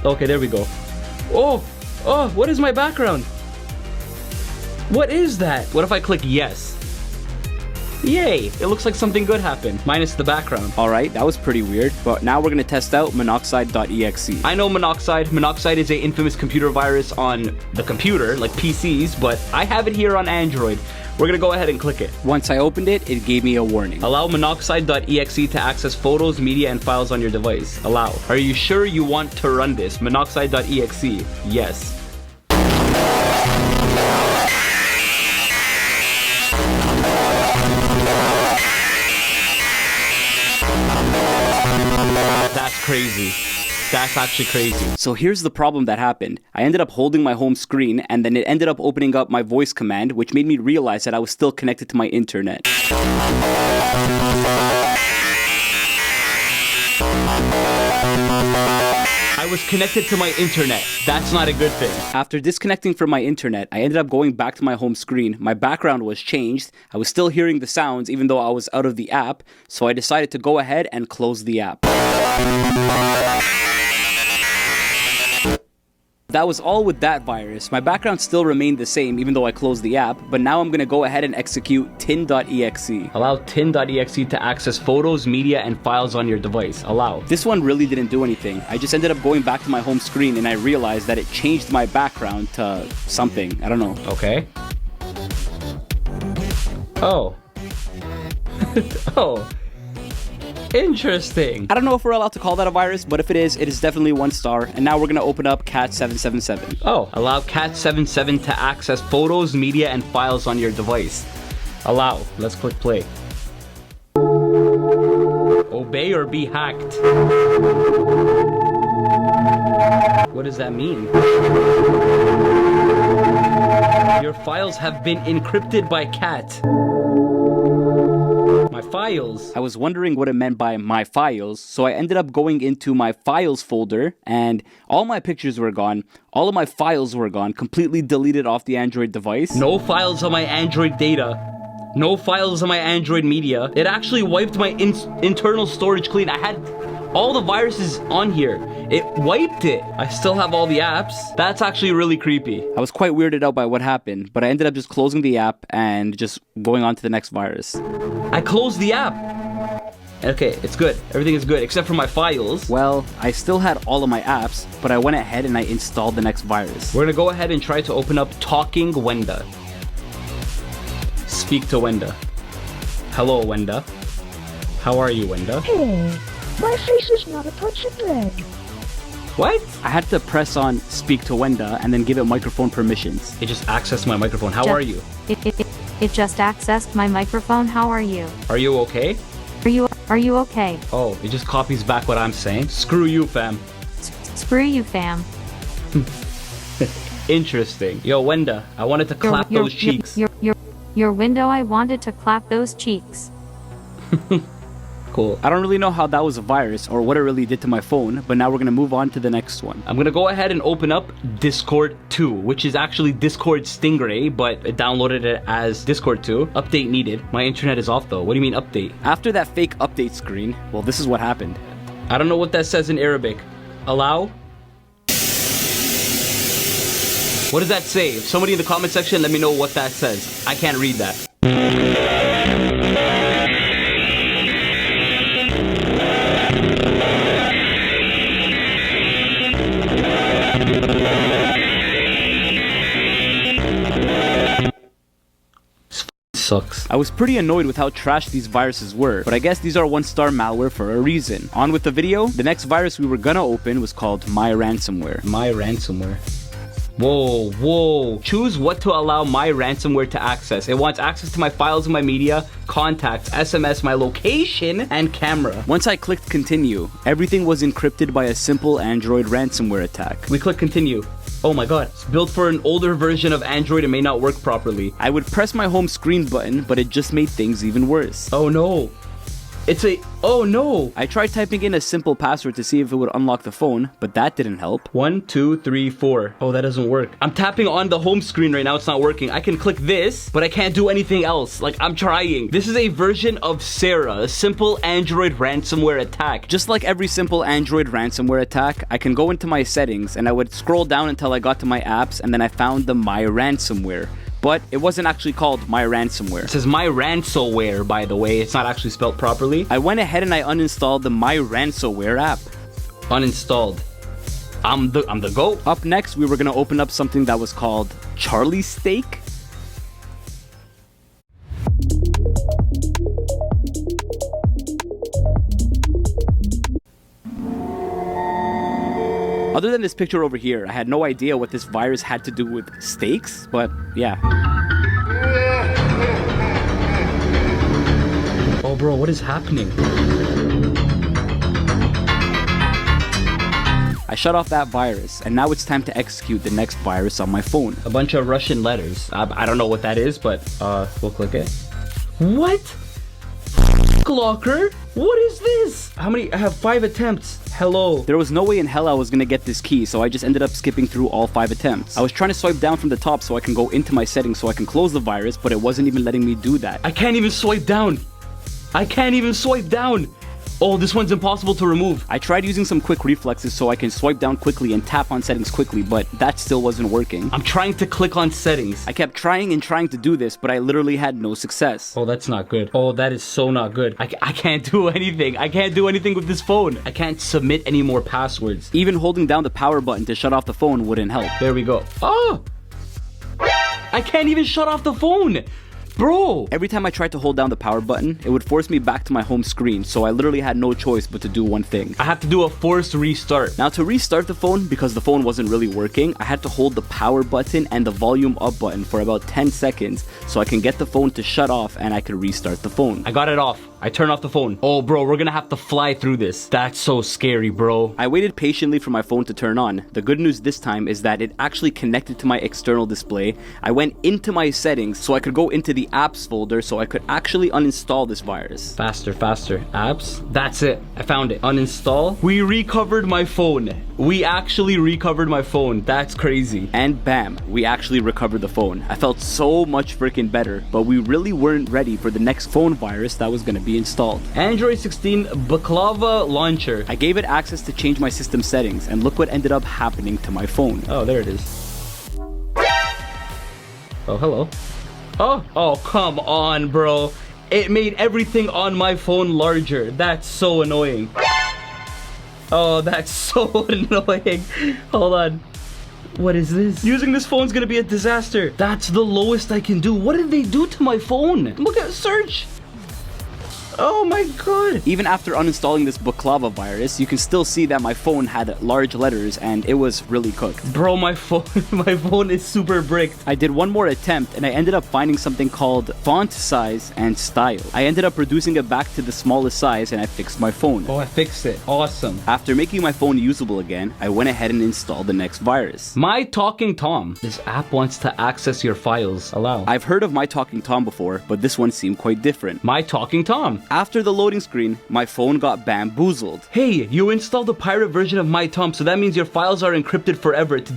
Speaker 12: Okay, there we go. Oh, what is my background? What is that? What if I click yes? Yay, it looks like something good happened, minus the background. All right, that was pretty weird, but now we're gonna test out monoxide.exe. I know Monoxide. Monoxide is an infamous computer virus on the computer, like PCs, but I have it here on Android. We're gonna go ahead and click it. Once I opened it, it gave me a warning. Allow monoxide.exe to access photos, media, and files on your device. Allow. Are you sure you want to run this? Monoxide.exe. Yes. That's crazy. That's actually crazy. So here's the problem that happened. I ended up holding my home screen and then it ended up opening up my voice command, which made me realize that I was still connected to my internet. I was connected to my internet. That's not a good thing. After disconnecting from my internet, I ended up going back to my home screen. My background was changed. I was still hearing the sounds even though I was out of the app. So I decided to go ahead and close the app. That was all with that virus. My background still remained the same even though I closed the app, but now I'm gonna go ahead and execute tin.exe. Allow tin.exe to access photos, media, and files on your device. Allow. This one really didn't do anything. I just ended up going back to my home screen and I realized that it changed my background to something. I don't know. Okay. Oh. Oh. Interesting. I don't know if we're allowed to call that a virus, but if it is definitely 1 star. And now we're gonna open up Cat777. Oh, allow Cat77 to access photos, media, and files on your device. Allow. Let's click play. Obey or be hacked. What does that mean? Your files have been encrypted by cat. My files. I was wondering what it meant by my files, so I ended up going into my files folder and all my pictures were gone. All of my files were gone, completely deleted off the Android device. No files on my Android data. No files on my Android media. It actually wiped my internal storage clean. I had all the viruses on here. It wiped it. I still have all the apps. That's actually really creepy. I was quite weirded out by what happened, but I ended up just closing the app and just going on to the next virus. I closed the app. Okay, it's good. Everything is good except for my files. Well, I still had all of my apps, but I went ahead and I installed the next virus. We're gonna go ahead and try to open up Talking Wenda. Speak to Wenda. Hello, Wenda. How are you, Wenda?
Speaker 16: Hey, my face is not a punching bag.
Speaker 12: What? I had to press on Speak to Wenda and then give it microphone permissions. It just accessed my microphone. How are you?
Speaker 17: It just accessed my microphone. How are you?
Speaker 12: Are you okay?
Speaker 17: Are you okay?
Speaker 12: Oh, it just copies back what I'm saying. Screw you, fam.
Speaker 17: Screw you, fam.
Speaker 12: Interesting. Yo, Wenda, I wanted to clap those cheeks.
Speaker 17: Your window, I wanted to clap those cheeks.
Speaker 12: Cool. I don't really know how that was a virus or what it really did to my phone, but now we're gonna move on to the next one. I'm gonna go ahead and open up Discord 2, which is actually Discord Stingray, but it downloaded it as Discord 2. Update needed. My internet is off though. What do you mean update? After that fake update screen, well, this is what happened. I don't know what that says in Arabic. Allow? What does that say? If somebody in the comment section, let me know what that says. I can't read that. Sucks. I was pretty annoyed with how trash these viruses were, but I guess these are 1-star malware for a reason. On with the video. The next virus we were gonna open was called My Ransomware. My Ransomware. Whoa, whoa. Choose what to allow My Ransomware to access. It wants access to my files and my media, contacts, SMS, my location, and camera. Once I clicked continue, everything was encrypted by a simple Android ransomware attack. We click continue. Oh my god, it's built for an older version of Android and may not work properly. I would press my home screen button, but it just made things even worse. Oh no. Oh no! I tried typing in a simple password to see if it would unlock the phone, but that didn't help. 1, 2, 3, 4. Oh, that doesn't work. I'm tapping on the home screen right now, it's not working. I can click this, but I can't do anything else. Like, I'm trying. This is a version of Sarah, a simple Android ransomware attack. Just like every simple Android ransomware attack, I can go into my settings and I would scroll down until I got to my apps and then I found the My Ransomware. But it wasn't actually called My Ransomware. It says My Ransomware, by the way. It's not actually spelled properly. I went ahead and I uninstalled the My Ransomware app. Uninstalled. I'm the GOAT. Up next, we were gonna open up something that was called Charlie Steak. Other than this picture over here, I had no idea what this virus had to do with steaks, but yeah. Oh bro, what is happening? I shut off that virus, and now it's time to execute the next virus on my phone. A bunch of Russian letters. I don't know what that is, but we'll click it. What? Locker? What is this? How many? I have 5 attempts. Hello. There was no way in hell I was gonna get this key, so I just ended up skipping through all 5 attempts. I was trying to swipe down from the top so I can go into my settings so I can close the virus, but it wasn't even letting me do that. I can't even swipe down. I can't even swipe down. Oh, this one's impossible to remove. I tried using some quick reflexes so I can swipe down quickly and tap on settings quickly, but that still wasn't working. I'm trying to click on settings. I kept trying and trying to do this, but I literally had no success. Oh, that's not good. Oh, that is so not good. I can't do anything. I can't do anything with this phone. I can't submit any more passwords. Even holding down the power button to shut off the phone wouldn't help. There we go. Oh! I can't even shut off the phone! Bro! Every time I tried to hold down the power button, it would force me back to my home screen, so I literally had no choice but to do one thing. I have to do a forced restart. Now to restart the phone, because the phone wasn't really working, I had to hold the power button and the volume up button for about 10 seconds so I can get the phone to shut off and I could restart the phone. I got it off. I turn off the phone. Oh, bro, we're gonna have to fly through this. That's so scary, bro. I waited patiently for my phone to turn on. The good news this time is that it actually connected to my external display. I went into my settings so I could go into the apps folder so I could actually uninstall this virus. Faster, faster. Apps. That's it. I found it. Uninstall. We recovered my phone. We actually recovered my phone. That's crazy. And bam, we actually recovered the phone. I felt so much freaking better, but we really weren't ready for the next phone virus that was gonna be installed. Android 16 Baklava Launcher. I gave it access to change my system settings, and look what ended up happening to my phone. Oh, there it is. Oh, hello. Oh, come on, bro. It made everything on my phone larger. That's so annoying. Oh, that's so annoying. Hold on. What is this? Using this phone's gonna be a disaster. That's the lowest I can do. What did they do to my phone? Look at search. Oh my god. Even after uninstalling this Baklava virus, you can still see that my phone had large letters and it was really cooked. Bro, my phone is super bricked. I did one more attempt and I ended up finding something called font size and style. I ended up reducing it back to the smallest size and I fixed my phone. Oh, I fixed it. Awesome. After making my phone usable again, I went ahead and installed the next virus. My Talking Tom. This app wants to access your files. Allow. I've heard of My Talking Tom before, but this one seemed quite different. My Talking Tom. After the loading screen, my phone got bamboozled. Hey, you installed the pirate version of My Tom, so that means your files are encrypted forever to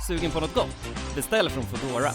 Speaker 13: Sugen på något gott? Beställ från Foodora.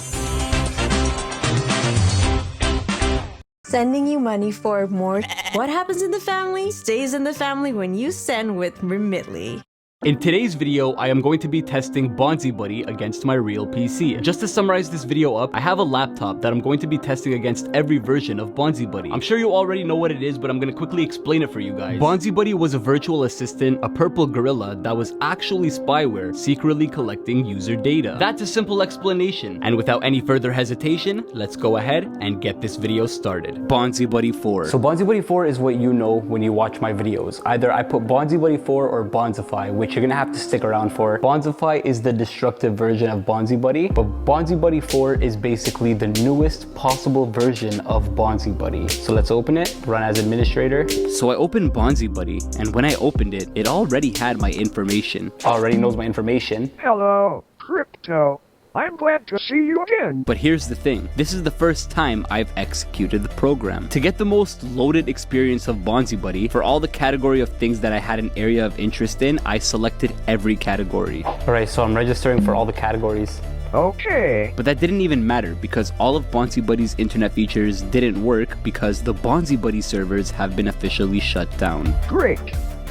Speaker 18: Sending you money for more. What happens in the family stays in the family when you send with Remitly.
Speaker 12: In today's video, I am going to be testing Bonzi Buddy against my real PC. Just to summarize this video up, I have a laptop that I'm going to be testing against every version of Bonzi Buddy. I'm sure you already know what it is, but I'm going to quickly explain it for you guys. Bonzi Buddy was a virtual assistant, a purple gorilla that was actually spyware, secretly collecting user data. That's a simple explanation. And without any further hesitation, let's go ahead and get this video started. Bonzi Buddy 4. So Bonzi Buddy 4 is what you know when you watch my videos. Either I put Bonzi Buddy 4 or Bonzify, which you're gonna have to stick around for. Bonzify is the destructive version of Bonzi Buddy, but Bonzi Buddy 4 is basically the newest possible version of Bonzi Buddy. So let's open it, run as administrator. So I opened Bonzi Buddy, and when I opened it, it already had my information. Already knows my information.
Speaker 16: Hello, Crypto. I'm glad to see you again.
Speaker 12: But here's the thing. This is the first time I've executed the program. To get the most loaded experience of Bonzi Buddy, for all the category of things that I had an area of interest in, I selected every category. Alright, so I'm registering for all the categories.
Speaker 16: Okay.
Speaker 12: But that didn't even matter because all of Bonzi Buddy's internet features didn't work because the Bonzi Buddy servers have been officially shut down.
Speaker 16: Great.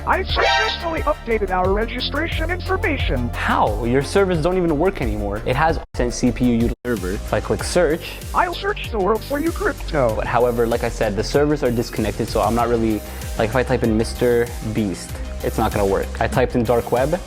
Speaker 16: I've successfully updated our registration information.
Speaker 12: How? Your servers don't even work anymore. It has sent CPU util server. If I click search,
Speaker 16: I'll search the world for you, Crypto.
Speaker 12: But however, like I said, the servers are disconnected, so I'm not really, like if I type in Mr. Beast, it's not gonna work. I typed in dark web,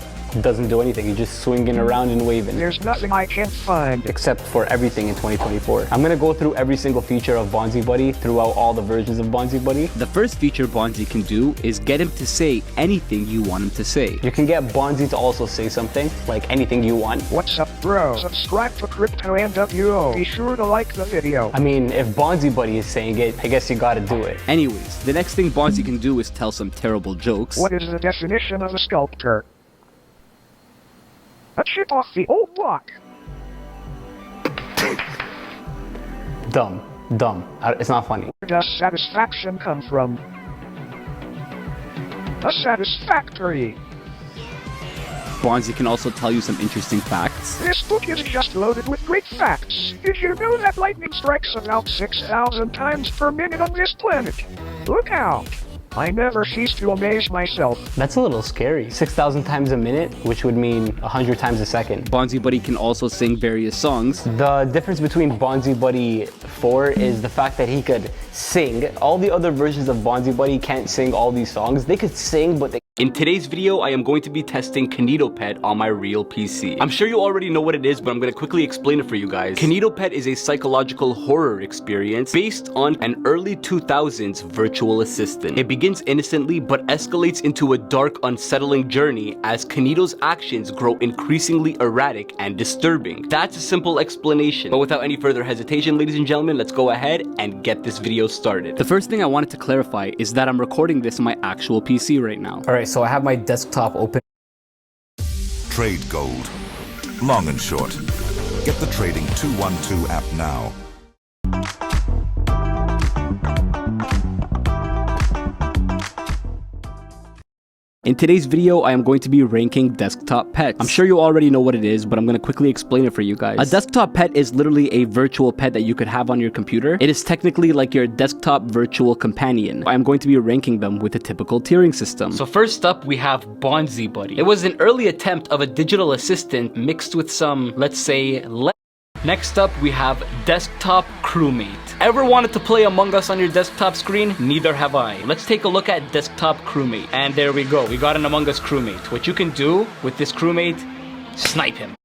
Speaker 12: doesn't do anything. You're just swinging around and waving.
Speaker 16: There's nothing I can't find.
Speaker 12: Except for everything in 2024. I'm gonna go through every single feature of Bonzi Buddy throughout all the versions of Bonzi Buddy. The first feature Bonzi can do is get him to say anything you want him to say. You can get Bonzi to also say something, like anything you want.
Speaker 16: What's up, bro? Subscribe to Crypto and WO. Be sure to like the video.
Speaker 12: I mean, if Bonzi Buddy is saying it, I guess you gotta do it. Anyways, the next thing Bonzi can do is tell some terrible jokes.
Speaker 16: What is the definition of a sculptor? A chip off the old block.
Speaker 12: Dumb. It's not funny.
Speaker 16: Where does satisfaction come from? A satisfactory.
Speaker 12: Bonzi can also tell you some interesting facts.
Speaker 16: This book is just loaded with great facts. Did you know that lightning strikes about 6,000 times per minute on this planet? Look out. I never cease to amaze myself.
Speaker 12: That's a little scary. 6,000 times a minute, which would mean 100 times a second. Bonzi Buddy can also sing various songs. The difference between Bonzi Buddy 4 is the fact that he could sing. All the other versions of Bonzi Buddy can't sing all these songs. They could sing, but they In today's video, I am going to be testing KinedoPet on my real PC. I'm sure you already know what it is, but I'm going to quickly explain it for you guys. KinedoPet is a psychological horror experience based on an early 2000s virtual assistant. It begins innocently, but escalates into a dark, unsettling journey as Kinedo's actions grow increasingly erratic and disturbing. That's a simple explanation, but without any further hesitation, ladies and gentlemen, let's go ahead and get this video started.
Speaker 19: The first thing I wanted to clarify is that I'm recording this on my actual PC right now.
Speaker 20: Alright, so I have my desktop open.
Speaker 21: Trade gold. Long and short. Get the Trading 212 app now.
Speaker 19: In today's video, I am going to be ranking desktop pets. I'm sure you already know what it is, but I'm going to quickly explain it for you guys. A desktop pet is literally a virtual pet that you could have on your computer. It is technically like your desktop virtual companion. I am going to be ranking them with a typical tiering system.
Speaker 12: So first up, we have Bonzi Buddy. It was an early attempt of a digital assistant mixed with some, let's say, Next up, we have Desktop Crewmate. Ever wanted to play Among Us on your desktop screen? Neither have I. Let's take a look at Desktop Crewmate. And there we go. We got an Among Us crewmate. What you can do with this crewmate, snipe him.